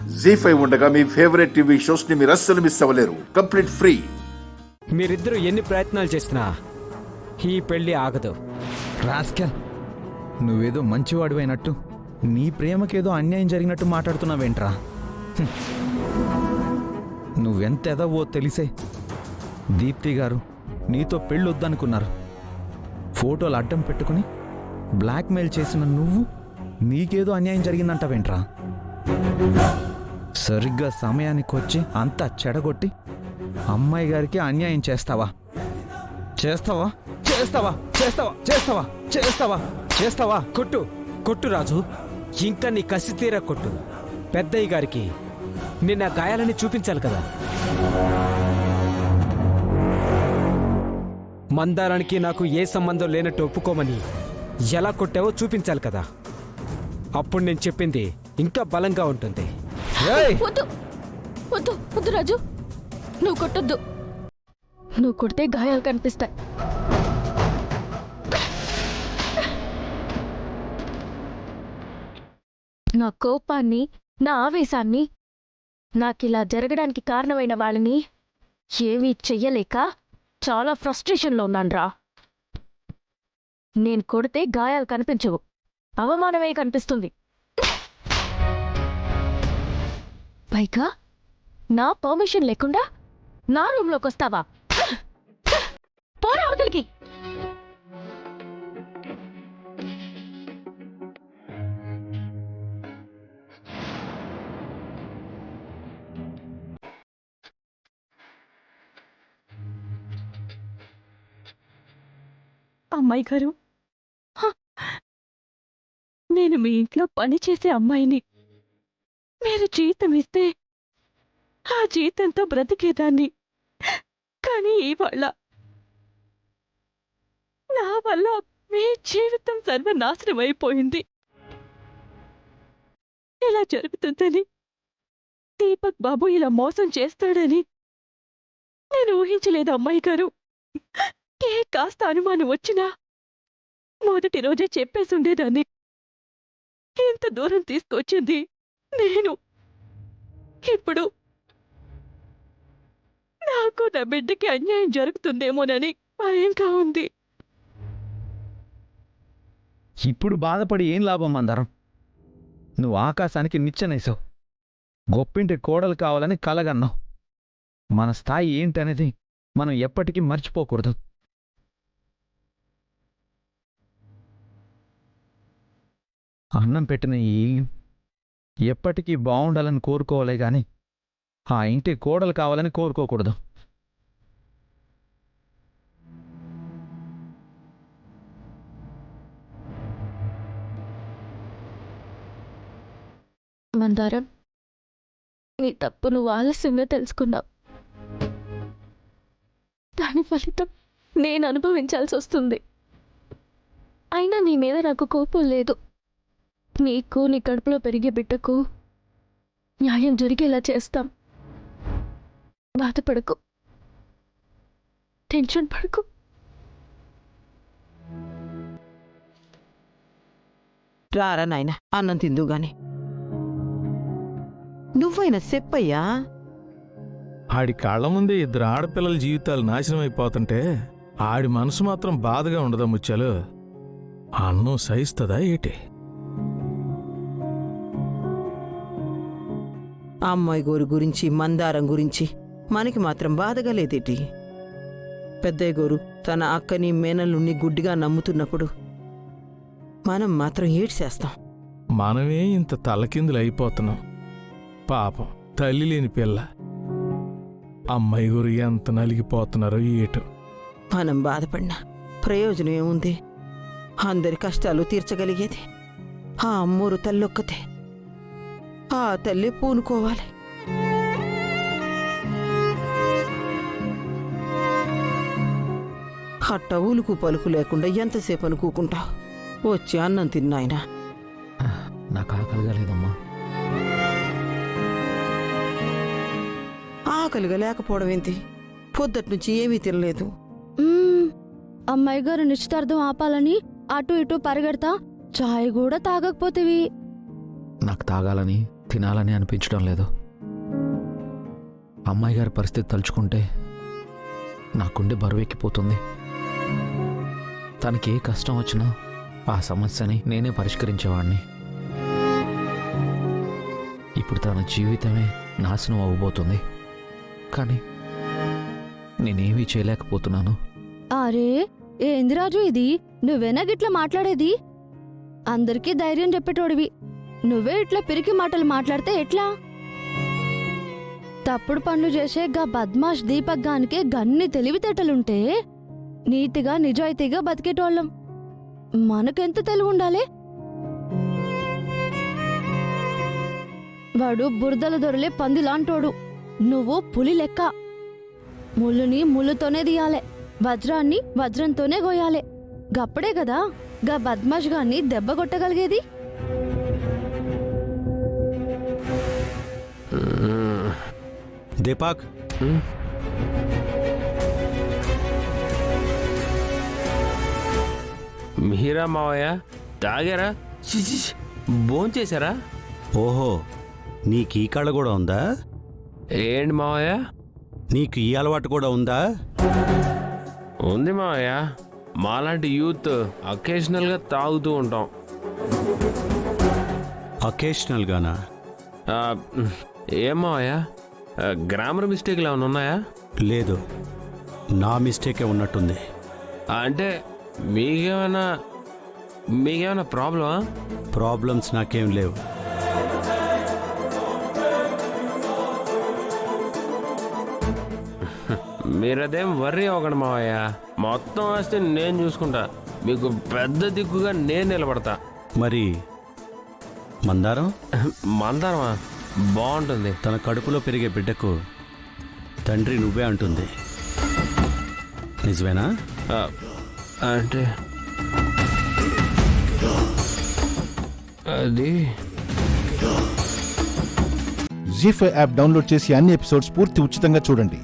జీ5 ఉండగా మీ favourite TV shows ని మీరు అస్సలు మిస్ అవ్వలేరు. Complete free. మీరిద్దరూ ఎన్ని ప్రయత్నాలు చేసినా ఈ పెళ్లి ఆగదు. రాస్కెల్, నువ్వేదో మంచివాడివైనట్టు నీ ప్రేమకేదో అన్యాయం జరిగినట్టు మాట్లాడుతున్నావేంట్రా? నువ్వెంత ఎదవో తెలిసే దీప్తి గారు నీతో పెళ్ళొద్దనుకున్నారు. ఫోటోలు అడ్డం పెట్టుకుని బ్లాక్మెయిల్ చేసిన నువ్వు నీకేదో అన్యాయం జరిగిందంటావేంట్రా? సరిగ్గా సమయానికి వచ్చి అంతా చెడగొట్టి అమ్మాయి గారికి అన్యాయం చేస్తావా? చేస్తావా చేస్తావా చేస్తావా చేస్తావా చేస్తావా చేస్తావా? కొట్టు కొట్టు రాజు, ఇంకా నీ కసి తీరా కొట్టు. పెద్దయ్య గారికి నిన్న గాయాలని చూపించాలి కదా. మందారానికి నాకు ఏ సంబంధం లేనట్టు ఒప్పుకోమని ఎలా కొట్టావో చూపించాలి కదా. అప్పుడు నేను చెప్పింది ఇంకా బలంగా ఉంటుంది. వద్దు వద్దు వద్దు రాజు, నువ్వు కొట్టొద్దు. నువ్వు కొడితే గాయాలు కనిపిస్తాయి. నా కోపాన్ని, నా ఆవేశాన్ని, నాకిలా జరగడానికి కారణమైన వాళ్ళని ఏమీ చెయ్యలేక చాలా ఫ్రస్ట్రేషన్లో ఉన్నాన్రా. నేను కొడితే గాయాలు కనిపించవు, అవమానమే కనిపిస్తుంది. పైగా నా పర్మిషన్ లేకుండా నా రూమ్లోకి వస్తావా? పోరా అవతలికి. అమ్మాయి గారు, నేను మీ ఇంట్లో పనిచేసే అమ్మాయిని. మీరు జీతం ఇస్తే ఆ జీతంతో బ్రతికేదాన్ని. కానీ ఇవాళ నా వల్ల మీ జీవితం సర్వనాశనం అయిపోయింది. ఇలా జరుగుతుందని, దీపక్ బాబు ఇలా మోసం చేస్తాడని నేను ఊహించలేదు అమ్మాయి గారు. కాస్త అనుమానం వచ్చినా మొదటి రోజే చెప్పేసి ఉండేదాన్ని. ఇంత దూరం తీసుకొచ్చింది నేను. ఇప్పుడు నాకు నా బిడ్డకి అన్యాయం జరుగుతుందేమోనని భయంగా ఉంది. ఇప్పుడు బాధపడి ఏం లాభం మందారం? నువ్వు ఆకాశానికి నిచ్చెనేసావు. గొప్పింటి కోడలు కావాలని కలగన్నావు. మన స్థాయి ఏంటనేది మనం ఎప్పటికీ మర్చిపోకూడదు. అన్నం పెట్టిన ఈ ఇల్లు ఎప్పటికీ బాగుండాలని కోరుకోవాలే గాని ఆ ఇంటి కోడలు కావాలని కోరుకోకూడదు. మందారం, నీ తప్పు నువ్వు ఆలస్యంగా తెలుసుకున్నావు. దాని ఫలితం నేను అనుభవించాల్సి వస్తుంది. అయినా నీ మీద నాకు కోపం లేదు. నీకు, నీ కడుపులో పెరిగే బిడ్డకు న్యాయం జరిగేలా చేస్తాం. బాధపడకు, టెన్షన్ పడకు. రారా నాయన, అన్నం తిందు గాని. నువ్వైనా చెప్పయ్యా. ఆడి కళ్ళ ముందే ఇద్దరు ఆడపిల్లల జీవితాలు నాశనం అయిపోతుంటే ఆడి మనసు మాత్రం బాధగా ఉండదా ముచ్చాలు? అన్నం సహిస్తుందా ఏటి? అమ్మాయి గోరు గురించి, మందారం గురించి మనకి మాత్రం బాధగా లేదేటి? పెద్దయ్య గోరు తన అక్కని, మేనల్లుని గుడ్డిగా నమ్ముతున్నప్పుడు మనం మాత్రం ఏడ్చేస్తాం. మనమే ఇంత తలకిందులు అయిపోతున్నాం. పాపం తల్లి లేని పిల్ల. అమ్మాయి గురి ఎంత నలిగిపోతున్నారో ఏటో. మనం బాధపడినా ప్రయోజనం ఏముంది? అందరి కష్టాలు తీర్చగలిగేది ఆ అమ్మోరు తల్లొక్కతే. ఆ తల్లి పూనుకోవాలి. అట్ట ఉలుకు పలుకు లేకుండా ఎంతసేపు అనుకుంటావు? వచ్చి అన్నం తిన్నాయనా. నాకు ఆకలిగా లేదమ్మా. ఆకలిగా లేకపోవడం ఏంటి? పొద్దుటి నుంచి ఏమీ తినలేదు. అమ్మాయి గారు నిశ్చితార్థం ఆపాలని అటు ఇటు పరిగెడతా చాయ్ కూడా తాగకపోతేవి. నాకు తాగాలని తినాలని అనిపించడం లేదు. అమ్మాయి గారి పరిస్థితి తలుచుకుంటే నా గుండె బరువెక్కిపోతుంది. తనకి ఏ కష్టం వచ్చినా ఆ సమస్యని నేనే పరిష్కరించేవాడిని. ఇప్పుడు తన జీవితమే నాశనం అవ్వబోతుంది. కానీ నేనేమీ చేయలేకపోతున్నాను. అరే ఏంది రాజు ఇది? నువ్వేనా గిట్లా మాట్లాడేది? అందరికీ ధైర్యం చెప్పేటోడివి, నువ్వే ఇట్లా పిరికి మాటలు మాట్లాడితే ఎట్లా? తప్పుడు పనులు చేసే గా బద్మాష్ దీపక్ గానికే గన్ని తెలివితేటలుంటే నీతిగా నిజాయితీగా బతికేటోళ్ళం. మనకెంత తెలివి ఉండాలి? వాడు బురదల దొరలే పందిలాంటోడు, నువ్వు పులి లెక్క. ముళ్ళుని ముళ్ళుతోనే తీయాలే, వజ్రాన్ని వజ్రంతోనే గోయాలే. గప్పుడే కదా గా బద్మాష్ గాన్ని దెబ్బ కొట్టగలిగేది. దీపక్, మీరా మావయ్య తాగారా? భోంచేశారా? ఓహో, నీకు ఈ కళ కూడా ఉందా? ఏంటి మావయ్య? నీకు ఈ అలవాటు కూడా ఉందా? ఉంది మావయ్య, మాలాంటి యూత్ అకేషనల్గా తాగుతూ ఉంటాం. అకేషనల్గానా? ఆ, ఏం మావయ్య, గ్రామర్ మిస్టేక్లు ఏమైనా ఉన్నాయా? లేదు, నా మిస్టేకే ఉన్నట్టుంది. అంటే మీకేమైనా ప్రాబ్లమా? ప్రాబ్లమ్స్ నాకేం లేవు. మీరదేం వర్రీ అవ్వకండి మావయ్య, మొత్తం వస్తే నేను చూసుకుంటా. మీకు పెద్ద దిక్కుగా నేను నిలబడతా. మరి మందారం? మందారమా? బాగుంటుంది. తన కడుపులో పెరిగే బిడ్డకు తండ్రి నువ్వే అంటుంది, నిజమేనా? అంటే అది జీ5 యాప్ డౌన్లోడ్ చేసి అన్ని ఎపిసోడ్స్ పూర్తి ఉచితంగా చూడండి.